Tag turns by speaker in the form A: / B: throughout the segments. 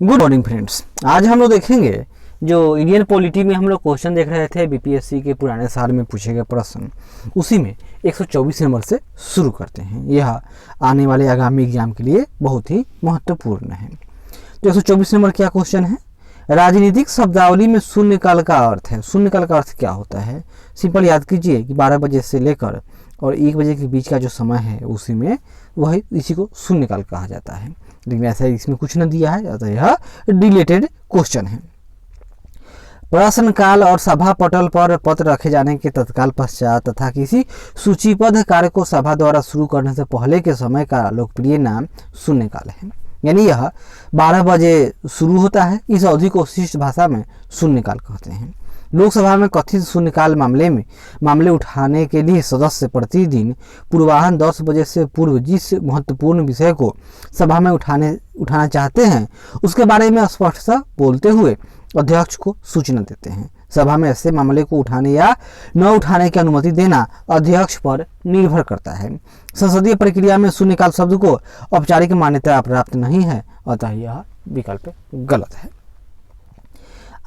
A: Good morning friends. आज हम लोग देखेंगे जो इंडियन पॉलिटी में हम लोग क्वेश्चन देख रहे थे बीपीएससी के पुराने साल में पूछे गए प्रश्न, उसी में 124 नंबर से शुरू करते हैं। यह आने वाले आगामी एग्जाम के लिए बहुत ही महत्वपूर्ण है। तो 124 नंबर क्या क्वेश्चन है? राजनीतिक शब्दावली में शून्यकाल का अर्थ है। शून्यकाल का अर्थ क्या होता है? सिंपल याद कीजिए कि 12 बजे से लेकर और 1 बजे के बीच का जो समय है उसी में वही इसी को शून्यकाल कहा जाता है। लेकिन ऐसा इसमें कुछ न दिया है, अतः यह डिलेटेड क्वेश्चन है। प्रश्नकाल और सभा पटल पर पत्र रखे जाने के तत्काल पश्चात तथा किसी सूचीबद्ध कार्य को सभा द्वारा शुरू करने से पहले के समय का लोकप्रिय नाम शून्यकाल है। यानी यह 12 बजे शुरू होता है। इस अवधि को शिष्ट भाषा में शून्यकाल कहते हैं। लोकसभा में कथित शून्यकाल मामले उठाने के लिए सदस्य प्रतिदिन पूर्वाह्न 10 बजे से पूर्व जिस महत्वपूर्ण विषय को सभा में उठाना चाहते हैं उसके बारे में स्पष्टता बोलते हुए अध्यक्ष को सूचना देते हैं। सभा में ऐसे मामले को उठाने या न उठाने की अनुमति देना अध्यक्ष पर निर्भर करता है। संसदीय प्रक्रिया में शून्यकाल शब्द को औपचारिक मान्यता प्राप्त नहीं है, अतः यह विकल्प गलत है।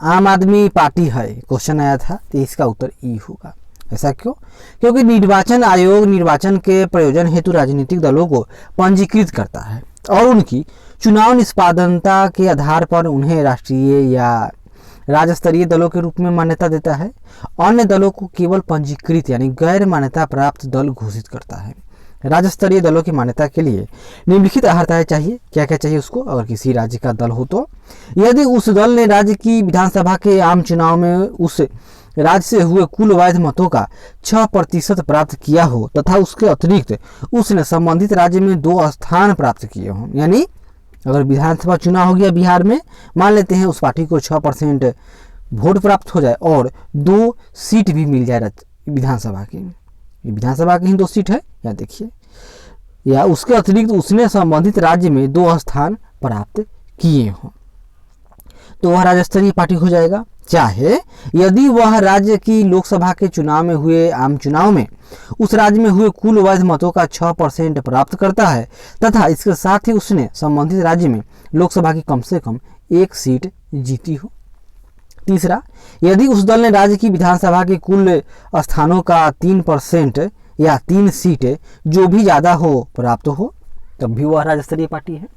A: आम आदमी पार्टी है, क्वेश्चन आया था, तो इसका उत्तर ई होगा। ऐसा क्यों? क्योंकि निर्वाचन आयोग निर्वाचन के प्रयोजन हेतु राजनीतिक दलों को पंजीकृत करता है और उनकी चुनाव निष्पादनता के आधार पर उन्हें राष्ट्रीय या राज्य स्तरीय दलों के रूप में मान्यता देता है। अन्य दलों को केवल पंजीकृत यानी गैर मान्यता प्राप्त दल घोषित करता है। राज्य स्तरीय दलों की मान्यता के लिए निम्नलिखित अर्हताएं चाहिए। क्या क्या चाहिए उसको? अगर किसी राज्य का दल हो तो यदि उस दल ने राज्य की विधानसभा के आम चुनाव में उस राज्य से हुए कुल वैध मतों का 6% प्राप्त किया हो तथा उसके अतिरिक्त उसने संबंधित राज्य में 2 स्थान प्राप्त किए हों। यानी अगर विधानसभा चुनाव हो गया बिहार में, मान लेते हैं उस पार्टी को 6% वोट प्राप्त हो जाए और 2 सीट भी मिल जाए विधानसभा की। विधानसभा की ही 2 सीट है, या देखिए, या उसके अतिरिक्त उसने संबंधित राज्य में 2 स्थान प्राप्त किए हों तो वह राज्य स्तरीय पार्टी हो जाएगा। चाहे यदि वह राज्य की लोकसभा के चुनाव में हुए आम चुनाव में उस राज्य में हुए कुल वैध मतों का 6% प्राप्त करता है तथा इसके साथ ही उसने संबंधित राज्य में लोकसभा की कम से कम 1 सीट जीती हो। तीसरा, यदि उस दल ने राज्य की विधानसभा के कुल स्थानों का 3% या 3 सीटें जो भी ज़्यादा हो प्राप्त हो, तब भी वह राज्य स्तरीय पार्टी है।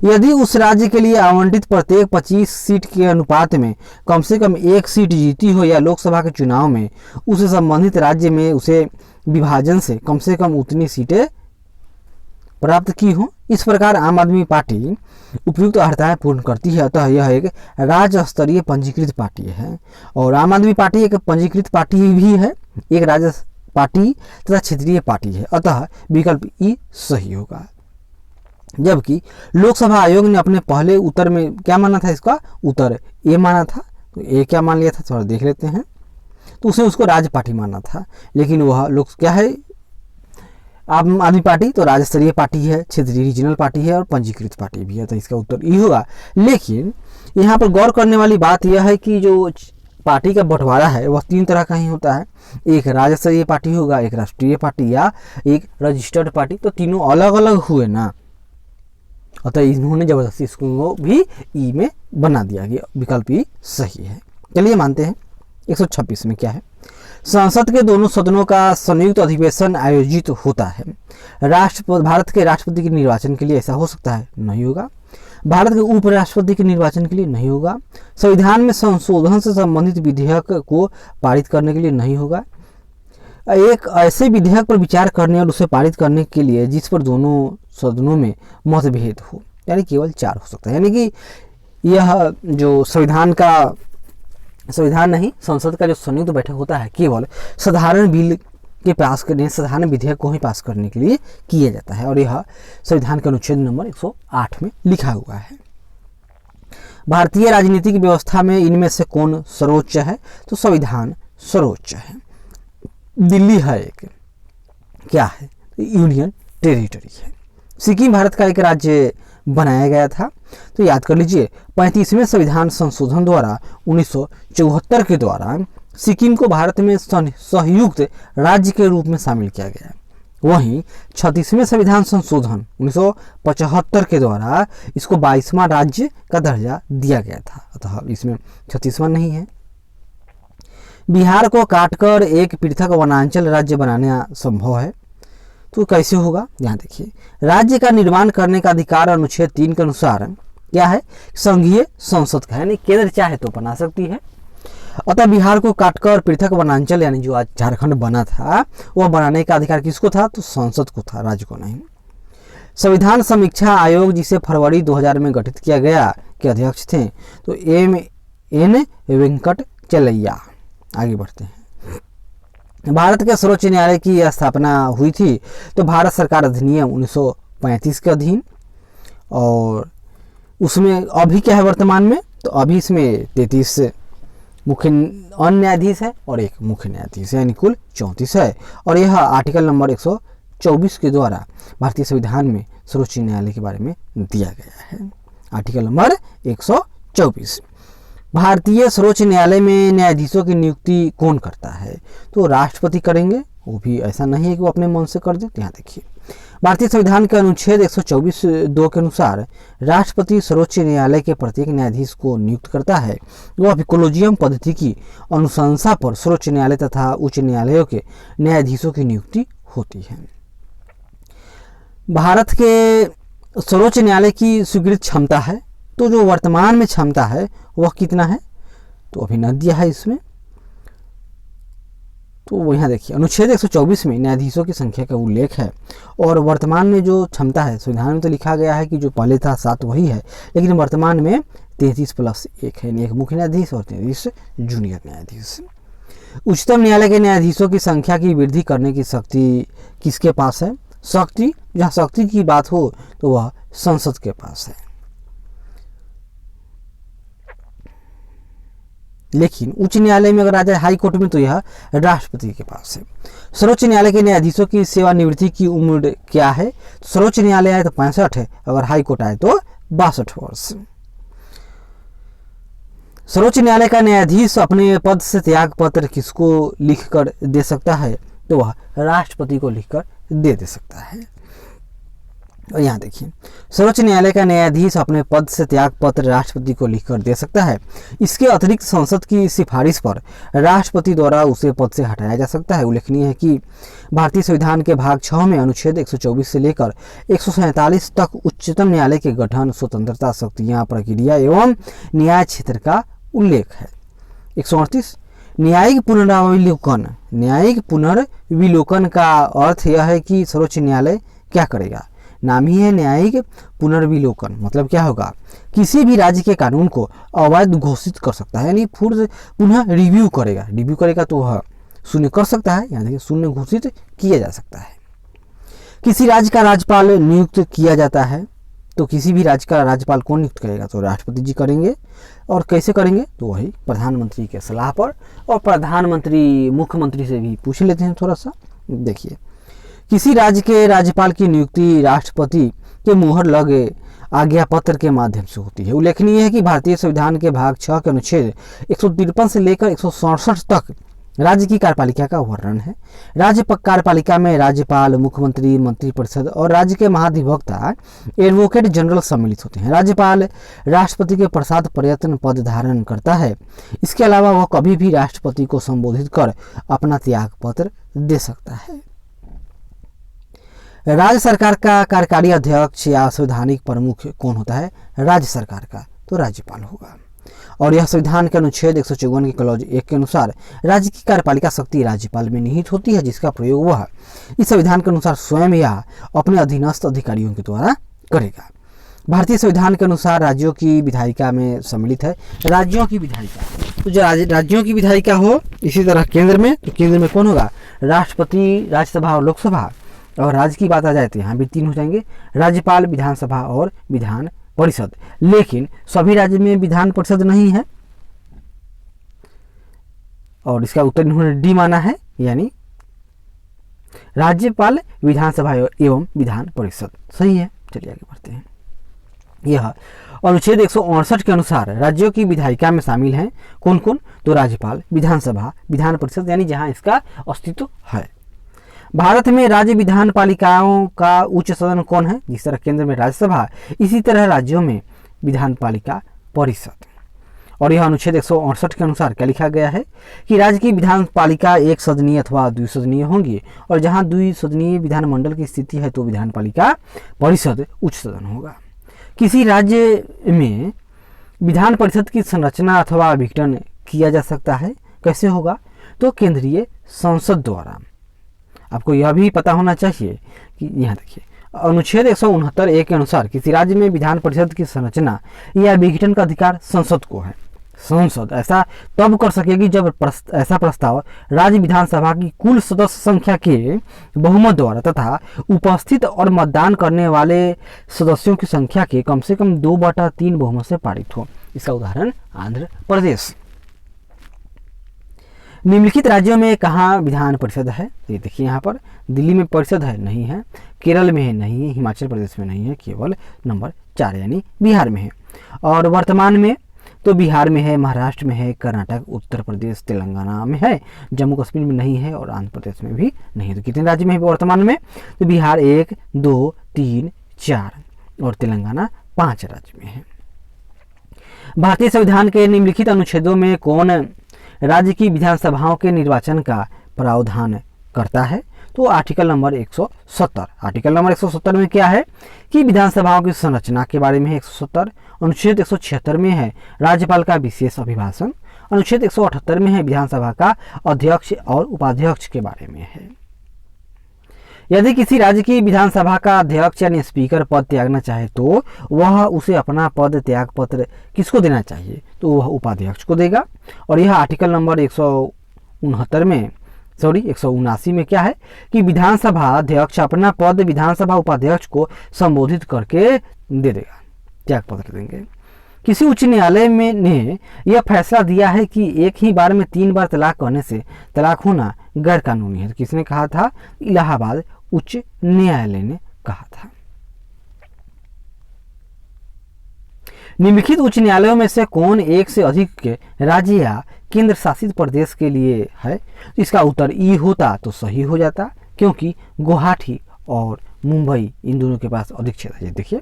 A: यदि उस राज्य के लिए आवंटित प्रत्येक 25 सीट के अनुपात में कम से कम 1 सीट जीती हो या लोकसभा के चुनाव में उस संबंधित राज्य में उसे विभाजन से कम उतनी सीटें प्राप्त की हो। इस प्रकार आम आदमी पार्टी उपयुक्त अर्हताएं पूर्ण करती है, अतः यह एक राज्य स्तरीय पंजीकृत पार्टी है। और आम आदमी पार्टी एक पंजीकृत पार्टी भी है, एक राज्य पार्टी तथा क्षेत्रीय पार्टी है, अतः विकल्प ई सही होगा। जबकि लोकसभा आयोग ने अपने पहले उत्तर में क्या माना था? इसका उत्तर ए माना था। तो ए क्या मान लिया था, थोड़ा देख लेते हैं। तो उसने उसको राज्य पार्टी माना था, लेकिन वह लोग क्या है, आम आदमी पार्टी तो राज्य स्तरीय पार्टी है, क्षेत्रीय रीजनल पार्टी है और पंजीकृत पार्टी भी है, तो इसका उत्तर ई होगा। लेकिन यहाँ पर गौर करने वाली बात यह है कि जो पार्टी का बंटवारा है वह 3 तरह का ही होता है। एक राज्य स्तरीय पार्टी होगा, एक राष्ट्रीय पार्टी या एक रजिस्टर्ड पार्टी। तो तीनों अलग अलग हुए ना, अतः इन्होंने जबरदस्ती इसको भी ई में बना दिया गया। विकल्प ई सही है। चलिए मानते हैं। 126 में क्या है? संसद के दोनों सदनों का संयुक्त अधिवेशन आयोजित होता है। भारत के राष्ट्रपति के निर्वाचन के लिए ऐसा हो सकता है? नहीं होगा। भारत के उपराष्ट्रपति के निर्वाचन के लिए नहीं होगा। संविधान में संशोधन से संबंधित विधेयक को पारित करने के लिए नहीं होगा। एक ऐसे विधेयक पर विचार करने और उसे पारित करने के लिए जिस पर दोनों सदनों में मतभेद हो, यानी केवल 4 हो सकता है। यानी कि यह जो संविधान नहीं, संसद का जो संयुक्त बैठक होता है केवल साधारण बिल के पास करने, साधारण विधेयक को ही पास करने के लिए किया जाता है, और यह संविधान के अनुच्छेद नंबर 108 में लिखा हुआ है। भारतीय राजनीतिक व्यवस्था में इनमें से कौन सर्वोच्च है? तो संविधान सर्वोच्च है। दिल्ली है एक, क्या है? यूनियन टेरिटरी है। सिक्किम भारत का एक राज्य बनाया गया था, तो याद कर लीजिए 35वें संविधान संशोधन द्वारा 1974 के द्वारा सिक्किम को भारत में संयुक्त राज्य के रूप में शामिल किया गया। वहीं 36वें संविधान संशोधन 1975 के द्वारा इसको 22वां राज्य का दर्जा दिया गया था, अतः इसमें 36वां नहीं है। बिहार को काटकर एक पृथक वनांचल राज्य बनाना संभव है, तो कैसे होगा? यहाँ देखिए, राज्य का निर्माण करने का अधिकार अनुच्छेद 3 के अनुसार क्या है? संघीय संसद का है, यानी केंद्र चाहे तो बना सकती है। अतः बिहार को काटकर पृथक वनांचल यानी जो आज झारखंड बना था वह बनाने का अधिकार किसको था? तो संसद को था, राज्य को नहीं। संविधान समीक्षा आयोग जिसे फरवरी 2000 में गठित किया गया के अध्यक्ष थे तो एम.एन. वेंकटचलैया। आगे बढ़ते हैं। भारत के सर्वोच्च न्यायालय की स्थापना हुई थी तो भारत सरकार अधिनियम 1935 के अधीन, और उसमें अभी क्या है वर्तमान में? तो अभी इसमें 33 मुख्य अन्य न्यायाधीश है और एक मुख्य न्यायाधीश है, यानी कुल 34 है। और यह आर्टिकल नंबर 124 के द्वारा भारतीय संविधान में सर्वोच्च न्यायालय के बारे में दिया गया है। Article number 124। भारतीय सर्वोच्च न्यायालय में न्यायाधीशों की नियुक्ति कौन करता है? तो राष्ट्रपति करेंगे, वो भी ऐसा नहीं है कि वो अपने मन से कर दे। यहाँ देखिए, भारतीय संविधान के अनुच्छेद 124(2) के अनुसार राष्ट्रपति सर्वोच्च न्यायालय के प्रत्येक न्यायाधीश को नियुक्त करता है। वह भी कोलेजियम पद्धति की अनुशंसा पर सर्वोच्च न्यायालय तथा उच्च न्यायालयों के न्यायाधीशों की नियुक्ति होती है। भारत के सर्वोच्च न्यायालय की स्वीकृत क्षमता है, तो जो वर्तमान में क्षमता है वह कितना है? तो अभी न दिया है इसमें, तो यहाँ देखिए अनुच्छेद 124 में न्यायाधीशों की संख्या का उल्लेख है, और वर्तमान में जो क्षमता है संविधान में तो लिखा गया है कि जो पहले था 7 वही है, लेकिन वर्तमान में 33+1 है, एक मुख्य न्यायाधीश और 33 जूनियर न्यायाधीश। उच्चतम न्यायालय के न्यायाधीशों की संख्या की वृद्धि करने की शक्ति किसके पास है? शक्ति, जहाँ शक्ति की बात हो तो वह संसद के पास है, लेकिन उच्च न्यायालय में अगर आ जाए हाई कोर्ट में तो यह राष्ट्रपति के पास है। सर्वोच्च न्यायालय के न्यायाधीशों की सेवानिवृत्ति की उम्र क्या है? सर्वोच्च न्यायालय आए तो 65 है, अगर हाई कोर्ट आए तो 62 वर्ष। सर्वोच्च न्यायालय का न्यायाधीश अपने पद से त्याग पत्र किसको लिखकर दे सकता है? तो वह राष्ट्रपति को लिखकर दे सकता है। और यहाँ देखिए, सर्वोच्च न्यायालय का न्यायाधीश अपने पद से त्याग पत्र राष्ट्रपति को लिखकर दे सकता है। इसके अतिरिक्त संसद की सिफारिश पर राष्ट्रपति द्वारा उसे पद से हटाया जा सकता है। उल्लेखनीय है कि भारतीय संविधान के भाग 6 में अनुच्छेद 124 से लेकर 147 तक उच्चतम न्यायालय के गठन, स्वतंत्रता, शक्तियाँ, प्रक्रिया एवं न्याय क्षेत्र का उल्लेख है। 138 न्यायिक पुनरावलोकन। न्यायिक पुनर्विलोकन का अर्थ यह है कि सर्वोच्च न्यायालय क्या करेगा? नाम ही है न्यायिक पुनर्विलोकन, मतलब क्या होगा? किसी भी राज्य के कानून को अवैध घोषित कर सकता है, यानी पुनः रिव्यू करेगा तो वह शून्य कर सकता है। यानी शून्य घोषित किया जा सकता है। किसी राज्य का राज्यपाल नियुक्त किया जाता है, तो किसी भी राज्य का राज्यपाल कौन नियुक्त करेगा? तो राष्ट्रपति जी करेंगे। और कैसे करेंगे? तो वही प्रधानमंत्री के सलाह पर, और प्रधानमंत्री मुख्यमंत्री से भी पूछ लेते हैं थोड़ा सा। देखिए, किसी राज्य के राज्यपाल की नियुक्ति राष्ट्रपति के मुहर लगे आज्ञा पत्र के माध्यम से होती है। उल्लेखनीय है कि भारतीय संविधान के भाग 6 के अनुच्छेद 153 से लेकर 167 तक राज्य की कार्यपालिका का वर्णन है। राज्य कार्यपालिका में राज्यपाल, मुख्यमंत्री, मंत्रिपरिषद और राज्य के महाधिवक्ता एडवोकेट जनरल सम्मिलित होते हैं। राज्यपाल राष्ट्रपति के प्रसाद प्रयत्न पद धारण करता है। इसके अलावा वह कभी भी राष्ट्रपति को संबोधित कर अपना त्याग पत्र दे सकता है। राज्य सरकार का कार्यकारी अध्यक्ष या संवैधानिक प्रमुख कौन होता है? राज्य सरकार का तो राज्यपाल होगा। और यह संविधान के अनुच्छेद 154 के क्लॉज 1 के अनुसार राज्य की कार्यपालिका शक्ति राज्यपाल में निहित होती है, जिसका प्रयोग वह इस संविधान के अनुसार स्वयं या अपने अधीनस्थ अधिकारियों के द्वारा करेगा। भारतीय संविधान के अनुसार राज्यों की विधायिका में सम्मिलित है। राज्यों की विधायिका, तो जो राज्यों की विधायिका हो, इसी तरह केंद्र में, तो केंद्र में कौन होगा? राष्ट्रपति, राज्यसभा और लोकसभा। और राज्य की बात आ जाए तो यहाँ भी 3 हो जाएंगे, राज्यपाल, विधानसभा और विधान परिषद। लेकिन सभी राज्य में विधान परिषद नहीं है, और इसका उत्तर इन्होंने डी माना है, यानी राज्यपाल, विधानसभा एवं विधान परिषद। सही है। चलिए आगे बढ़ते हैं। यह अनुच्छेद 168 के अनुसार राज्यों की विधायिका में शामिल हैं कौन कौन? तो राज्यपाल, विधानसभा, विधान परिषद, यानी जहां इसका अस्तित्व है। भारत में राज्य विधान पालिकाओं का उच्च सदन कौन है? जिस तरह केंद्र में राज्यसभा, इसी तरह राज्यों में विधान पालिका परिषद। और यह अनुच्छेद 168 के अनुसार क्या लिखा गया है कि राज्य की विधान पालिका एक सदनीय अथवा द्विसदनीय होंगी, और जहां द्विसदनीय विधानमंडल की स्थिति है तो विधान पालिका परिषद उच्च सदन होगा। किसी राज्य में विधान परिषद की संरचना अथवा विघटन किया जा सकता है, कैसे होगा? तो केंद्रीय संसद द्वारा। आपको यह भी पता होना चाहिए कि यहाँ देखिए अनुच्छेद 169(a) के अनुसार किसी राज्य में विधान परिषद की संरचना या विघटन का अधिकार संसद को है। संसद ऐसा तब कर सकेगी जब ऐसा प्रस्ताव राज्य विधानसभा की कुल सदस्य संख्या के बहुमत द्वारा तथा उपस्थित और मतदान करने वाले सदस्यों की संख्या के कम से कम 2/3 बहुमत से पारित हो। इसका उदाहरण आंध्र प्रदेश। निम्नलिखित राज्यों में कहाँ विधान परिषद है? ये देखिए यहाँ पर दिल्ली में परिषद है, नहीं है। केरल में है, नहीं है। हिमाचल प्रदेश में नहीं है, केवल नंबर 4 यानी बिहार में है। और वर्तमान में तो बिहार में है, महाराष्ट्र में है, कर्नाटक, उत्तर प्रदेश, तेलंगाना में है, जम्मू कश्मीर में नहीं है और आंध्र प्रदेश में भी नहीं है। तो कितने राज्य में है वर्तमान में? तो बिहार 1, 2, 3, 4 और तेलंगाना 5 राज्य में है। भारतीय संविधान के निम्नलिखित अनुच्छेदों में कौन राज्य की विधानसभाओं के निर्वाचन का प्रावधान करता है? तो आर्टिकल नंबर 170। आर्टिकल नंबर 170 में क्या है कि विधानसभाओं की संरचना के बारे में है 170। अनुच्छेद 176 में है राज्यपाल का विशेष अभिभाषण। अनुच्छेद 178 में है विधानसभा का अध्यक्ष और उपाध्यक्ष के बारे में है। यदि किसी राज्य की विधानसभा का अध्यक्ष यानी स्पीकर पद त्यागना चाहे तो वह उसे अपना पद त्याग पत्र किसको देना चाहिए? तो वह उपाध्यक्ष को देगा। और यह आर्टिकल नंबर 179 में क्या है कि विधानसभा अध्यक्ष अपना पद विधानसभा उपाध्यक्ष को संबोधित करके दे देगा, त्याग पत्र देंगे। किसी उच्च न्यायालय ने यह फैसला दिया है कि एक ही बार में 3 बार तलाक कहने से तलाक होना गैर कानूनी है। किसने कहा था? इलाहाबाद उच्च न्यायालय ने कहा था। निम्नलिखित उच्च न्यायालयों में से कौन एक से अधिक राज्य या केंद्र शासित प्रदेश के लिए है? इसका उत्तर ई होता तो सही हो जाता, क्योंकि गुवाहाटी और मुंबई इन दोनों के पास अधिक क्षेत्र है। देखिए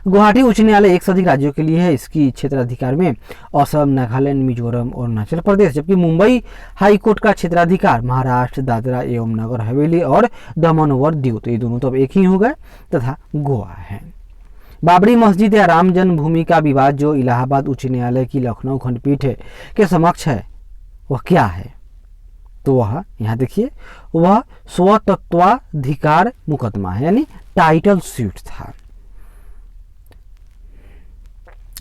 A: गुवाहाटी उच्च न्यायालय एक से अधिक राज्यों के लिए है। इसकी क्षेत्राधिकार में असम, नागालैंड, मिजोरम और अरुणाचल प्रदेश, जबकि मुंबई हाई कोर्ट का क्षेत्राधिकार महाराष्ट्र, दादरा एवं नगर हवेली और दमन और दीव, तो ये दोनों तो अब एक ही हो गए, तथा गोवा है। बाबरी मस्जिद या राम जन्मभूमि का विवाद जो इलाहाबाद उच्च न्यायालय की लखनऊ खंडपीठ के समक्ष है वह क्या है? तो वह यहाँ देखिए वह स्वतत्वाधिकार मुकदमा है, यानी टाइटल सूट था।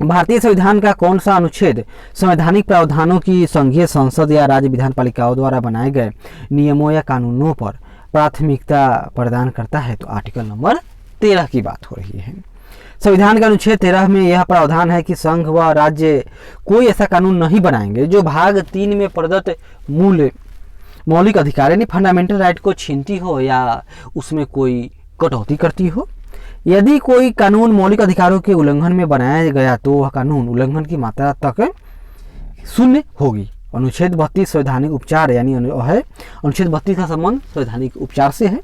A: भारतीय संविधान का कौन सा अनुच्छेद संवैधानिक प्रावधानों की संघीय संसद या राज्य विधान पालिकाओं द्वारा बनाए गए नियमों या कानूनों पर प्राथमिकता प्रदान करता है? तो आर्टिकल नंबर 13 की बात हो रही है। संविधान के अनुच्छेद 13 में यह प्रावधान है कि संघ व राज्य कोई ऐसा कानून नहीं बनाएंगे जो भाग 3 में प्रदत्त मौलिक अधिकार यानी फंडामेंटल राइट को छीनती हो या उसमें कोई कटौती करती हो। यदि कोई कानून मौलिक अधिकारों के उल्लंघन में बनाया गया तो वह कानून उल्लंघन की मात्रा तक शून्य होगी। अनुच्छेद 32 संवैधानिक उपचार यानी है अनुच्छेद 32 का संबंध संवैधानिक उपचार से है।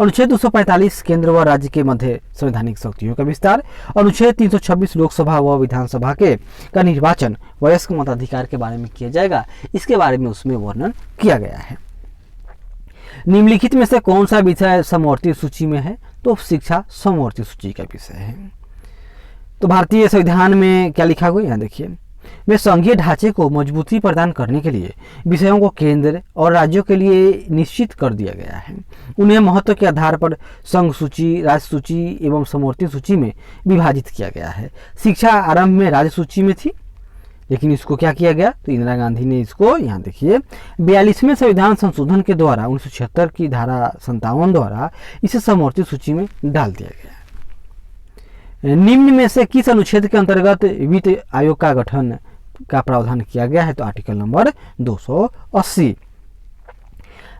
A: अनुच्छेद 245 केंद्र व राज्य के मध्य संवैधानिक शक्तियों का विस्तार। अनुच्छेद 326 लोकसभा व विधानसभा का निर्वाचन वयस्क मताधिकार के बारे में किया जाएगा, इसके बारे में उसमें वर्णन किया गया है। निम्नलिखित में से कौन सा विषय समवर्ती सूची में है? तो शिक्षा समवर्ती सूची का विषय है। तो भारतीय संविधान में क्या लिखा हुआ है यहाँ देखिए, में संघीय ढांचे को मजबूती प्रदान करने के लिए विषयों को केंद्र और राज्यों के लिए निश्चित कर दिया गया है। उन्हें महत्व के आधार पर संघ सूची, राज्य सूची एवं समवर्ती सूची में विभाजित किया गया है। शिक्षा आरंभ में राज्य सूची में थी, लेकिन इसको क्या किया गया? तो इंदिरा गांधी ने इसको यहाँ देखिए 42वें संविधान संशोधन के द्वारा 1976 की धारा 57 द्वारा इसे समवर्ती सूची में डाल दिया गया। निम्न में से किस अनुच्छेद के अंतर्गत वित्त आयोग का गठन का प्रावधान किया गया है? तो आर्टिकल नंबर 280।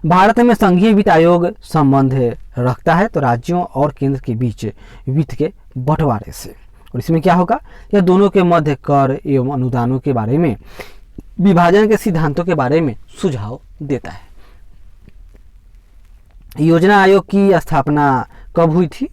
A: भारत में संघीय वित्त आयोग संबंध रखता है तो राज्यों और केंद्र के बीच वित्त के बंटवारे से, और इसमें क्या होगा? यह दोनों के मध्य कर एवं अनुदानों के बारे में, विभाजन के सिद्धांतों के बारे में सुझाव देता है। योजना आयोग की स्थापना कब हुई थी?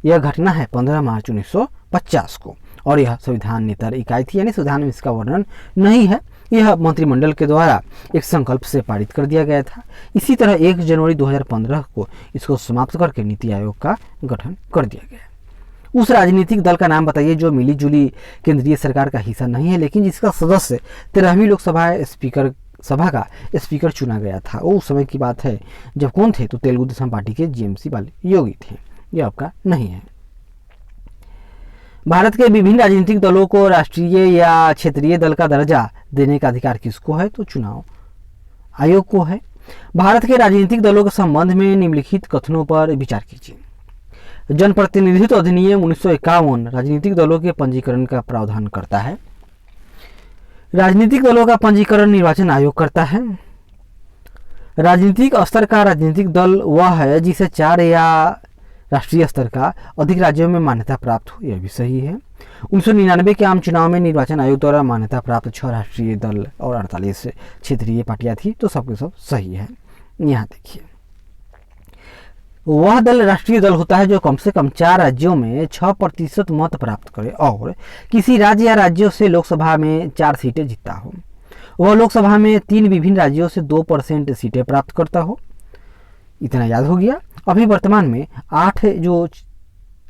A: यह घटना है 15 मार्च 1950 को, और यह संविधानेतर इकाई थी, यानी संविधान में इसका वर्णन नहीं है। यह मंत्रिमंडल के द्वारा एक संकल्प से पारित कर दिया गया था। इसी तरह 1 जनवरी 2015 को इसको समाप्त करके नीति आयोग का गठन कर दिया गया। उस राजनीतिक दल का नाम बताइए जो मिली जुली केंद्रीय सरकार का हिस्सा नहीं है, लेकिन जिसका सदस्य 13वीं लोकसभा सभा का स्पीकर चुना गया था। वो उस समय की बात है जब कौन थे? तो तेलुगु देशम पार्टी के जीएमसी वाले योगी थे। ये आपका नहीं है। भारत के विभिन्न राजनीतिक दलों को राष्ट्रीय या क्षेत्रीय दल का दर्जा देने का अधिकार किसको है? तो चुनाव आयोग को है। भारत के राजनीतिक दलों के संबंध में निम्नलिखित कथनों पर विचार कीजिए। जनप्रतिनिधित्व अधिनियम 1951 राजनीतिक दलों के पंजीकरण का प्रावधान करता है। राजनीतिक दलों का पंजीकरण निर्वाचन आयोग करता है। राजनीतिक स्तर का राजनीतिक दल वह है जिसे 4 या राष्ट्रीय स्तर का अधिक राज्यों में मान्यता प्राप्त हो, यह भी सही है। 1999 के आम चुनाव में निर्वाचन आयोग द्वारा मान्यता प्राप्त 6 राष्ट्रीय दल और 48 क्षेत्रीय पार्टियां थी, तो सबके सब सही है। यहाँ देखिए, वह दल राष्ट्रीय दल होता है जो कम से कम 4 राज्यों में 6% मत प्राप्त करे और किसी राज्य या राज्यों से लोकसभा में 4 सीटें जीतता हो। वह लोकसभा में 3 विभिन्न राज्यों से 2% सीटें प्राप्त करता हो। इतना याद हो गया। अभी वर्तमान में 8 जो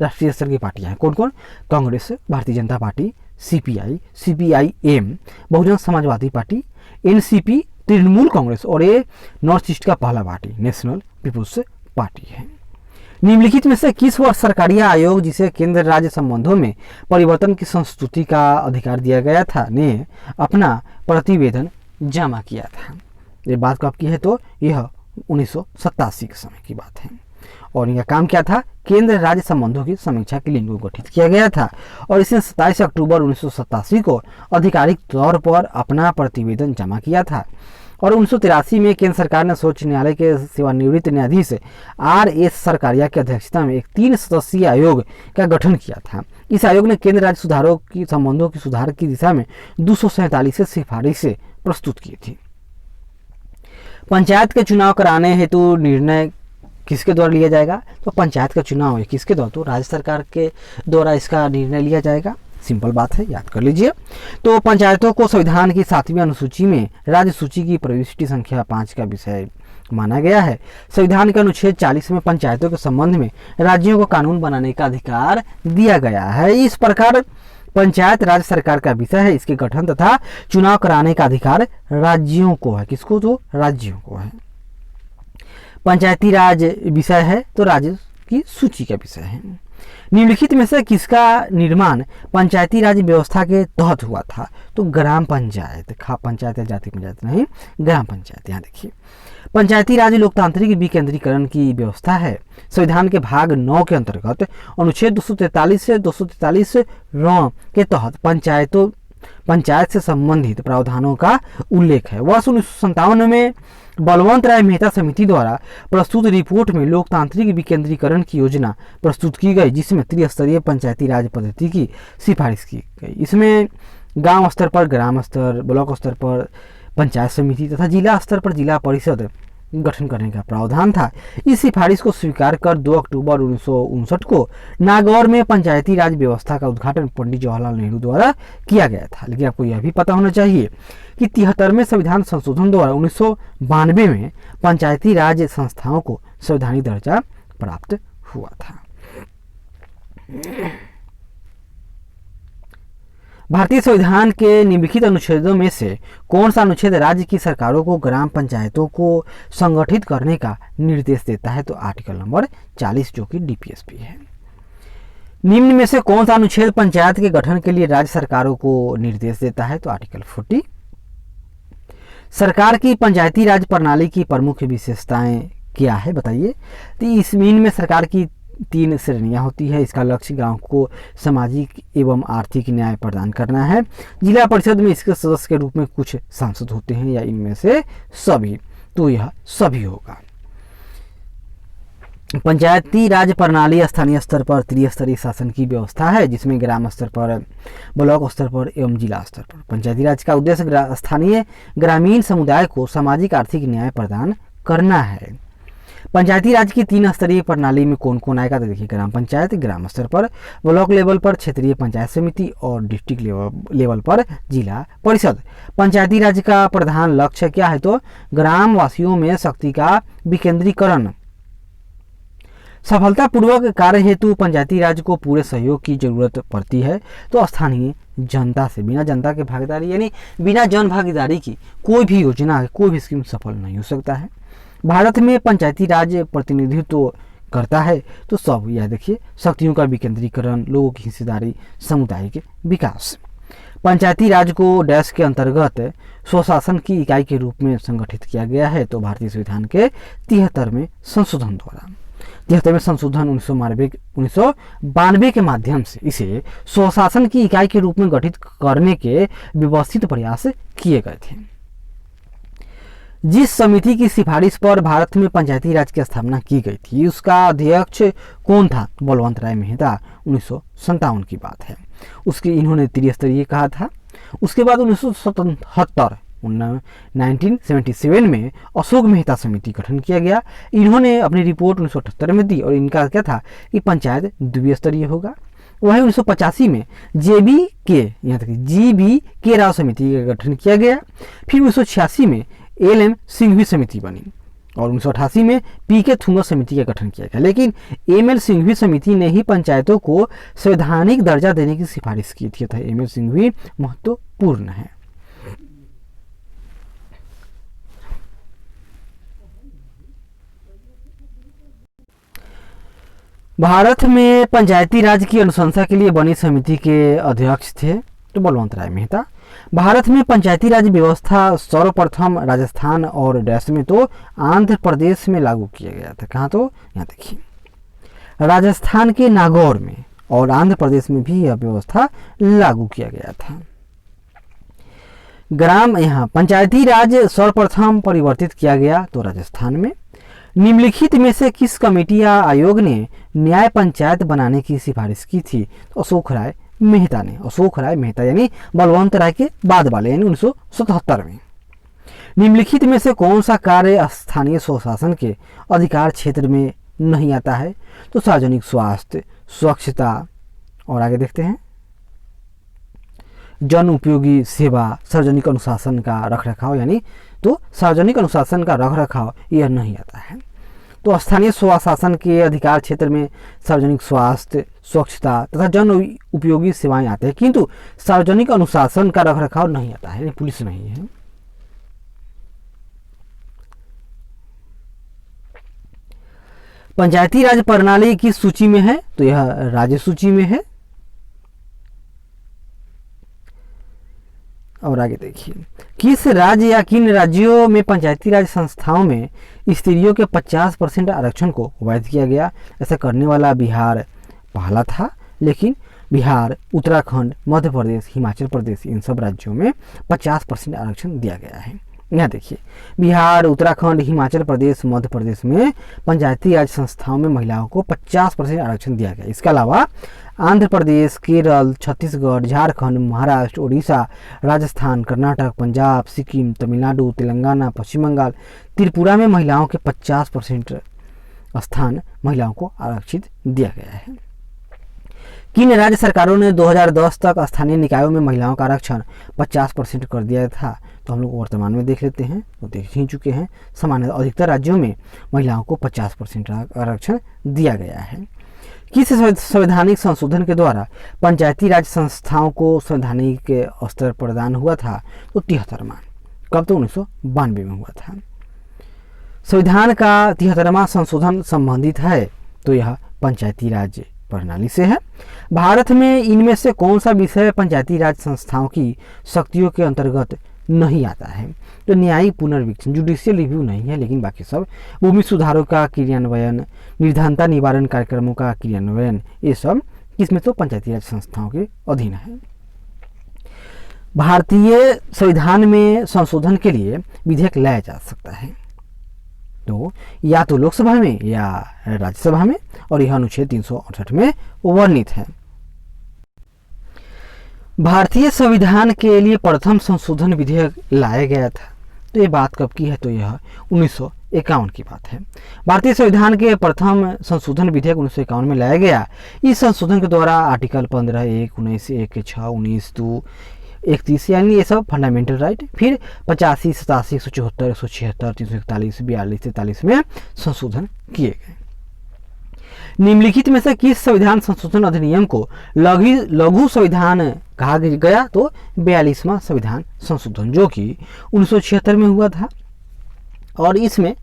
A: राष्ट्रीय स्तर की पार्टियां हैं, कौन कौन? Congress, Bharatiya Janata party, CPI, CPIM, Bahujan Samajwadi party, NCP, Trinamool Congress और ये नॉर्थ ईस्ट का पहला पार्टी नेशनल पीपुल्स पार्टी है। निम्नलिखित में से किस वर्ष सरकारी आयोग जिसे केंद्र राज्य संबंधों में परिवर्तन की संस्तुति का अधिकार दिया गया था ने अपना प्रतिवेदन जमा किया था? ये बात कब की है? तो यह 1987 के समय की बात है। और इनका काम क्या था? केंद्र राज्य संबंधों की समीक्षा के लिए इनको गठित किया गया था और इसने 27 अक्टूबर 1987 को आधिकारिक तौर पर अपना प्रतिवेदन जमा किया था। और 1983 में केंद्र सरकार ने सर्वोच्च न्यायालय के सेवानिवृत्त न्यायाधीश RS सरकारिया की अध्यक्षता में एक 3 सदस्यीय आयोग का गठन किया था। इस आयोग ने केंद्र राज्य सुधारों की संबंधों की सुधार की दिशा में 247 सिफारिशें प्रस्तुत की थी। पंचायत के चुनाव कराने हेतु निर्णय किसके द्वारा लिया जाएगा? तो पंचायत का चुनाव है किसके द्वारा? तो राज्य सरकार के द्वारा इसका निर्णय लिया जाएगा। सिंपल बात है, याद कर लीजिए। तो पंचायतों को संविधान की 7वीं अनुसूची में राज्य सूची की प्रविष्टि संख्या 5 का विषय माना गया है। संविधान के अनुच्छेद 40 में पंचायतों के संबंध में राज्यों को कानून बनाने का अधिकार दिया गया है। इस प्रकार पंचायत राज्य सरकार का विषय है। इसके गठन तथा चुनाव कराने का अधिकार राज्यों को है। किसको? तो राज्यों को है। पंचायती राज विषय है तो राज्य की सूची का विषय है। निम्नलिखित में से किसका निर्माण पंचायती राज व्यवस्था के तहत हुआ था? तो ग्राम पंचायत। पंचायत या जाति पंचायत नहीं, ग्राम पंचायत। यहाँ देखिए, पंचायती राज लोकतांत्रिक विकेंद्रीकरण की व्यवस्था है। संविधान के भाग 9 के अंतर्गत अनुच्छेद 243 से 243 के तहत पंचायत से संबंधित प्रावधानों का उल्लेख है। वर्ष 1957 में बलवंत राय मेहता समिति द्वारा प्रस्तुत रिपोर्ट में लोकतांत्रिक विकेंद्रीकरण की योजना प्रस्तुत की गई, जिसमें त्रिस्तरीय पंचायती राज पद्धति की सिफारिश की गई। इसमें गांव स्तर पर ग्राम स्तर, ब्लॉक स्तर पर पंचायत समिति तथा जिला स्तर पर जिला परिषद गठन करने का प्रावधान था। इस सिफारिश को स्वीकार कर 2 अक्टूबर 1959 को नागौर में पंचायती राज व्यवस्था का उद्घाटन पंडित जवाहरलाल नेहरू द्वारा किया गया था। लेकिन आपको यह भी पता होना चाहिए कि 73वें संविधान संशोधन द्वारा 1992 में पंचायती राज संस्थाओं को संवैधानिक दर्जा प्राप्त हुआ था। भारतीय संविधान के निम्नलिखित अनुच्छेदों में से कौन सा अनुच्छेद राज्य की सरकारों को ग्राम पंचायतों को संगठित करने का निर्देश देता है? तो आर्टिकल नंबर 40 जो कि डीपीएसपी है। निम्न में से कौन सा अनुच्छेद पंचायत के गठन के लिए राज्य सरकारों को निर्देश देता है? तो आर्टिकल 40। सरकार की पंचायती राज प्रणाली की प्रमुख विशेषताएं क्या है बताइए? तो इनमें सरकार की 3 श्रेणियां होती है। इसका लक्ष्य गांव को सामाजिक एवं आर्थिक न्याय प्रदान करना है। जिला परिषद में इसके सदस्य के रूप में कुछ सांसद होते हैं या इनमें से सभी, तो यह सभी होगा। पंचायती राज प्रणाली स्थानीय स्तर पर त्रिस्तरीय शासन की व्यवस्था है, जिसमें ग्राम स्तर पर, ब्लॉक स्तर पर एवं जिला स्तर पर। पंचायती राज का उद्देश्य स्थानीय ग्रामीण समुदाय को सामाजिक आर्थिक न्याय प्रदान करना है। पंचायती राज की 3 स्तरीय प्रणाली में कौन कौन आएगा, तो देखिए ग्राम पंचायत ग्राम स्तर पर, ब्लॉक लेवल पर क्षेत्रीय पंचायत समिति और डिस्ट्रिक्ट लेवल पर जिला परिषद। पंचायती राज का प्रधान लक्ष्य क्या है, तो ग्राम वासियों में शक्ति का विकेंद्रीकरण। सफलतापूर्वक कार्य हेतु पंचायती राज को पूरे सहयोग की जरूरत पड़ती है, तो स्थानीय जनता से, बिना जनता के भागीदारी यानी बिना जन भागीदारी की कोई भी योजना कोई भी स्कीम सफल नहीं हो सकता है। भारत में पंचायती राज प्रतिनिधित्व करता है तो सब यह देखिए शक्तियों का विकेंद्रीकरण, लोगों की हिस्सेदारी, सामुदायिक विकास। पंचायती राज को डैश के अंतर्गत स्वशासन की इकाई के रूप में संगठित किया गया है, तो भारतीय संविधान के 73वें संशोधन द्वारा 73वें संशोधन 1992 के माध्यम से इसे स्वशासन की इकाई के रूप में गठित करने के व्यवस्थित प्रयास किए गए थे। जिस समिति की सिफारिश पर भारत में पंचायती राज की स्थापना की गई थी उसका अध्यक्ष कौन था, बलवंत राय मेहता, 1957 की बात है। उसके इन्होंने त्रिस्तरीय कहा था। उसके बाद 1977 में अशोक मेहता समिति गठन किया गया। इन्होंने अपनी रिपोर्ट 1978 में दी और इनका क्या था कि पंचायत द्वितीय स्तरीय होगा। वहीं 1985 में GB के राव समिति का गठन किया गया। फिर 1986 में LM सिंघवी समिति बनी और 1988 में PK थुंगा समिति का गठन किया गया। लेकिन ML सिंघवी समिति ने ही पंचायतों को संवैधानिक दर्जा देने की सिफारिश की थी, तथा ML सिंघवी महत्वपूर्ण है। भारत में पंचायती राज की अनुशंसा के लिए बनी समिति के अध्यक्ष थे तो बलवंत राय मेहता। भारत में पंचायती राज व्यवस्था सर्वप्रथम राजस्थान और डैश में तो आंध्र प्रदेश में लागू किया गया था। कहाँ, तो यहाँ देखिए राजस्थान के नागौर में और आंध्र प्रदेश में भी यह व्यवस्था लागू किया गया था। ग्राम यहाँ पंचायती राज सर्वप्रथम परिवर्तित किया गया तो राजस्थान में। निम्नलिखित में से किस कमेटी या आयोग ने न्याय पंचायत बनाने की सिफारिश की थी, तो अशोक राय मेहता ने। अशोक राय मेहता यानी बलवंत राय के बाद वाले यानी 1977 में। निम्नलिखित में से कौन सा कार्य स्थानीय स्वशासन के अधिकार क्षेत्र में नहीं आता है, तो सार्वजनिक स्वास्थ्य, स्वच्छता और आगे देखते हैं जन उपयोगी सेवा, सार्वजनिक अनुशासन का रखरखाव, यानी तो सार्वजनिक अनुशासन का रखरखाव यह नहीं आता है। तो स्थानीय स्वशासन के अधिकार क्षेत्र में सार्वजनिक स्वास्थ्य, स्वच्छता तथा जन उपयोगी सेवाएं आते हैं, किंतु सार्वजनिक अनुशासन का रखरखाव नहीं आता है, पुलिस नहीं है। पंचायती राज प्रणाली किस सूची में है, तो यह राज्य सूची में है। और आगे देखिए किस राज्य या किन राज्यों में पंचायती राज संस्थाओं में स्त्रियों के 50% आरक्षण को वैध किया गया। ऐसा करने वाला बिहार पहला था, लेकिन बिहार, उत्तराखंड, मध्य प्रदेश, हिमाचल प्रदेश इन सब राज्यों में 50% आरक्षण दिया गया है। यहाँ देखिए बिहार, उत्तराखंड, हिमाचल प्रदेश, मध्य प्रदेश में पंचायती राज संस्थाओं में महिलाओं को 50% आरक्षण दिया गया। इसके अलावा आंध्र प्रदेश, केरल, छत्तीसगढ़, झारखंड, महाराष्ट्र, उड़ीसा, राजस्थान, कर्नाटक, पंजाब, सिक्किम, तमिलनाडु, तेलंगाना, पश्चिम बंगाल, त्रिपुरा में महिलाओं के 50% स्थान महिलाओं को आरक्षित दिया गया है। किन राज्य सरकारों ने 2010 तक स्थानीय निकायों में महिलाओं का आरक्षण 50% कर दिया था, तो हम लोग वर्तमान में देख लेते हैं, तो देख ही चुके हैं। सामान्य अधिकतर राज्यों में महिलाओं को 50% आरक्षण दिया गया है। किस संवैधानिक संशोधन के द्वारा पंचायती राज संस्थाओं को संवैधानिक स्तर प्रदान हुआ था, तो 73वां। कब, तो 1992 में हुआ था। संविधान का 73वां संशोधन संबंधित है तो यह पंचायती राज प्रणाली से है। भारत में इनमें से कौन सा विषय पंचायती राज संस्थाओं की शक्तियों के अंतर्गत नहीं आता है, तो न्यायिक पुनर्विवेचन, जुडिशियल रिव्यू नहीं है, लेकिन बाकी सब भूमि सुधारों का क्रियान्वयन, निर्धनता निवारण कार्यक्रमों का क्रियान्वयन, ये सब किसमें, तो पंचायती राज संस्थाओं के अधीन है। भारतीय संविधान में संशोधन के लिए विधेयक लाया जा सकता है, तो या तो लोकसभा में या राज्यसभा में, और यह अनुच्छेद 368 में वर्णित है। भारतीय संविधान के लिए प्रथम संशोधन विधेयक लाया गया था, तो ये बात कब की है, तो यह 1951 की बात है। भारतीय संविधान के प्रथम संशोधन विधेयक 1951 में लाया गया। इस संशोधन के द्वारा आर्टिकल 15(1), 19(1) 6, 19(2), 31 यानी ये सब फंडामेंटल राइट, फिर 85, 87, 174, 176, 341, 42, 43 में संशोधन किए गए। निम्नलिखित में से किस संविधान संशोधन अधिनियम को लघु संविधान कहा गया? तो 42वां संविधान संशोधन, जो कि 1976 में हुआ था। और इसमें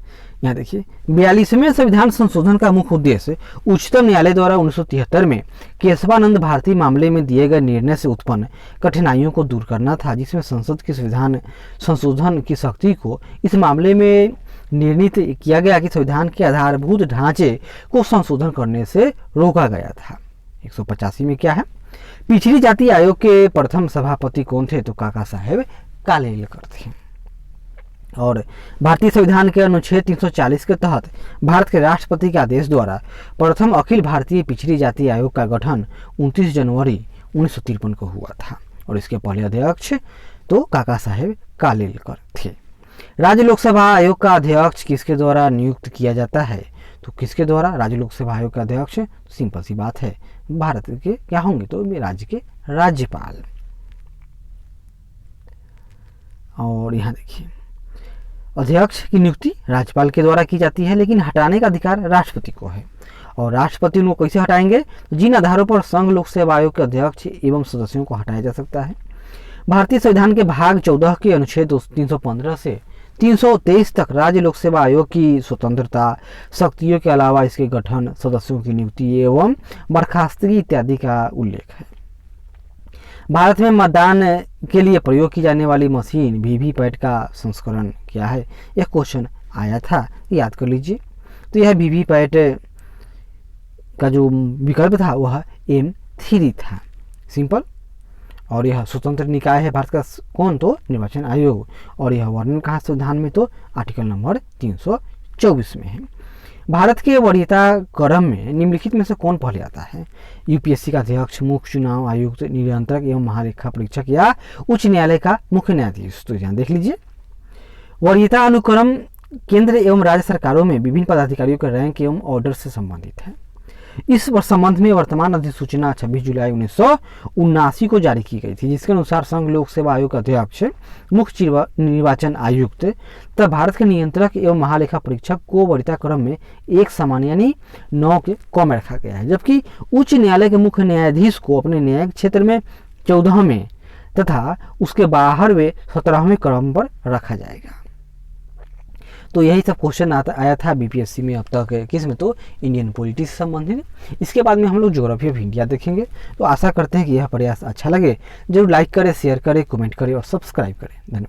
A: यहाँ देखिए 42वें संविधान संशोधन का मुख्य उद्देश्य उच्चतम न्यायालय द्वारा 1973 में केशवानंद भारती मामले में दिए गए निर्णय से उत्पन्न कठिनाइयों को दूर करना था, जिसमें संसद के संविधान संशोधन की शक्ति को इस मामले में निर्णित किया गया कि संविधान के आधारभूत ढांचे को संशोधन करने से रोका गया था। 185 में क्या है? पिछड़ी जाति आयोग के प्रथम सभापति कौन थे? तो काका साहेब कालेलकर थे। और भारतीय संविधान के अनुच्छेद 340 के तहत भारत के राष्ट्रपति के आदेश द्वारा प्रथम अखिल भारतीय पिछड़ी जाति आयोग का गठन 29 जनवरी 1953 को हुआ था। और इसके पहले अध्यक्ष तो काका साहेब कालेलकर थे। राज्य लोकसभा आयोग का अध्यक्ष किसके द्वारा नियुक्त किया जाता है? तो किसके द्वारा? राज्य लोकसभा आयोग का अध्यक्ष सिंपल सी बात है, भारत के क्या होंगे? तो राज्य के राज्यपाल। और यहाँ देखिए अध्यक्ष की नियुक्ति राज्यपाल के द्वारा की जाती है, लेकिन हटाने का अधिकार राष्ट्रपति को है। और राष्ट्रपति उनको कैसे हटाएंगे? जिन आधारों पर संघ लोक सेवा आयोग के अध्यक्ष एवं सदस्यों को हटाया जा सकता है। भारतीय संविधान के भाग 14 के अनुच्छेद 315 से 323 तक राज्य लोक सेवा आयोग की स्वतंत्रता, शक्तियों के अलावा इसके गठन, सदस्यों की नियुक्ति एवं बर्खास्तगी इत्यादि का उल्लेख है। भारत में मतदान के लिए प्रयोग की जाने वाली मशीन वीवीपैट का संस्करण क्या है? यह क्वेश्चन आया था, याद कर लीजिए। तो यह वीवीपैट का जो विकल्प था वह M3 था, सिंपल। और यह स्वतंत्र निकाय है भारत का कौन? तो निर्वाचन आयोग। और यह वर्णन कहाँ संविधान में? तो आर्टिकल नंबर 324 में है। भारत के वरीयता क्रम में निम्नलिखित में से कौन पहले आता है? यूपीएससी का अध्यक्ष, मुख्य चुनाव आयुक्त, नियंत्रक एवं महालेखा परीक्षक या उच्च न्यायालय का मुख्य न्यायाधीश। तो यहाँ देख लीजिए वरीयता अनुक्रम केंद्र एवं राज्य सरकारों में विभिन्न पदाधिकारियों के रैंक एवं ऑर्डर से संबंधित है। इस संबंध में वर्तमान अधिसूचना 26 जुलाई 1979 को जारी की गई थी, जिसके अनुसार संघ लोक सेवा आयोग का अध्यक्ष, मुख्य निर्वाचन आयुक्त तथा भारत के नियंत्रक एवं महालेखा परीक्षक को वरीयता क्रम में एक समान यानी 9 के क्रम रखा गया है, जबकि उच्च न्यायालय के मुख्य न्यायाधीश को अपने न्यायिक क्षेत्र में 14वें तथा उसके बाहर वे 17वें क्रम पर रखा जाएगा। तो यही सब क्वेश्चन आया था बीपीएससी में अब तक, किस में? तो इंडियन पॉलिटी से संबंधित। इसके बाद में हम लोग ज्योग्राफी ऑफ इंडिया देखेंगे। तो आशा करते हैं कि यह प्रयास अच्छा लगे। जरूर लाइक करें, शेयर करें, कमेंट करें और सब्सक्राइब करें। धन्यवाद।